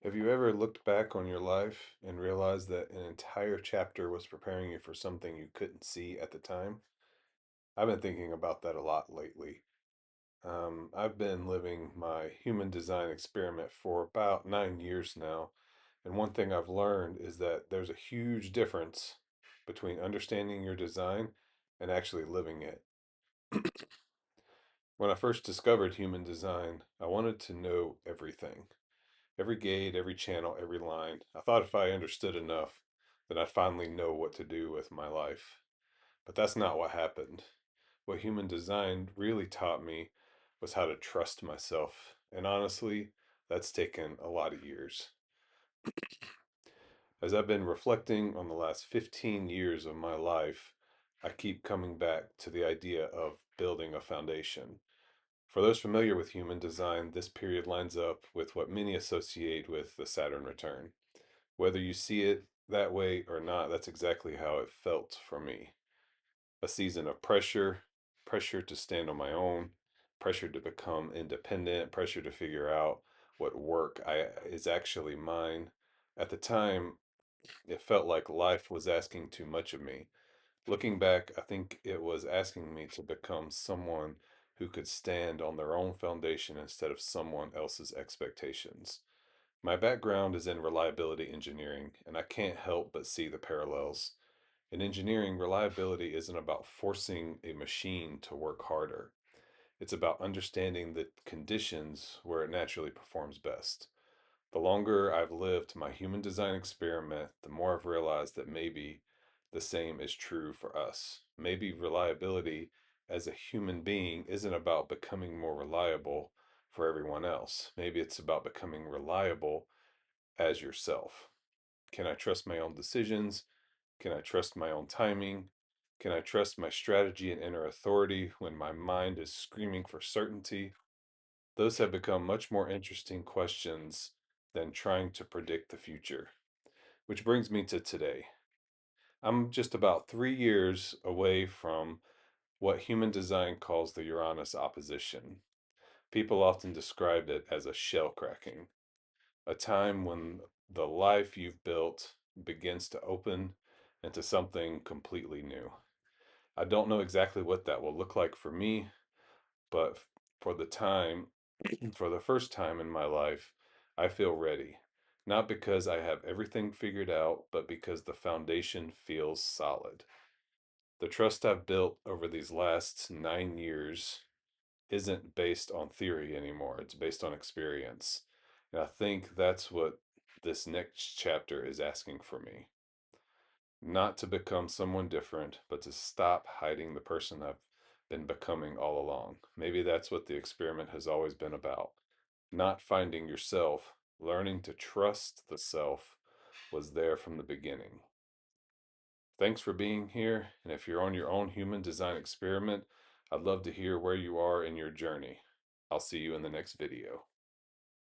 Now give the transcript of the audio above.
Have you ever looked back on your life and realized that an entire chapter was preparing you for something you couldn't see at the time? I've been thinking about that a lot lately. I've been living my human design experiment for about 9 years now, and one thing I've learned is that there's a huge difference between understanding your design and actually living it. When I first discovered human design, I wanted to know everything. Every gate, every channel, every line. I thought if I understood enough, then I'd finally know what to do with my life. But that's not what happened. What human design really taught me was how to trust myself. And honestly, that's taken a lot of years. As I've been reflecting on the last 15 years of my life, I keep coming back to the idea of building a foundation. For those familiar with human design, this period lines up with what many associate with the Saturn return. Whether you see it that way or not, that's exactly how it felt for me. A season of pressure, pressure to stand on my own, pressure to become independent, pressure to figure out what work is actually mine. At the time, it felt like life was asking too much of me. Looking back, I think it was asking me to become someone who could stand on their own foundation instead of someone else's expectations. My background is in reliability engineering, and I can't help but see the parallels. In engineering, reliability isn't about forcing a machine to work harder. It's about understanding the conditions where it naturally performs best. The longer I've lived my human design experiment, the more I've realized that maybe the same is true for us. Maybe reliability as a human being isn't about becoming more reliable for everyone else. Maybe it's about becoming reliable as yourself. Can I trust my own decisions? Can I trust my own timing? Can I trust my strategy and inner authority when my mind is screaming for certainty? Those have become much more interesting questions than trying to predict the future. Which brings me to today. I'm just about 3 years away from what human design calls the Uranus Opposition. People often describe it as a shell cracking, a time when the life you've built begins to open into something completely new. I don't know exactly what that will look like for me, but for the time, for the first time in my life, I feel ready. Not because I have everything figured out, but because the foundation feels solid. The trust I've built over these last 9 years isn't based on theory anymore. It's based on experience. And I think that's what this next chapter is asking for me. Not to become someone different, but to stop hiding the person I've been becoming all along. Maybe that's what the experiment has always been about. Not finding yourself, learning to trust the self was there from the beginning. Thanks for being here, and if you're on your own human design experiment, I'd love to hear where you are in your journey. I'll see you in the next video.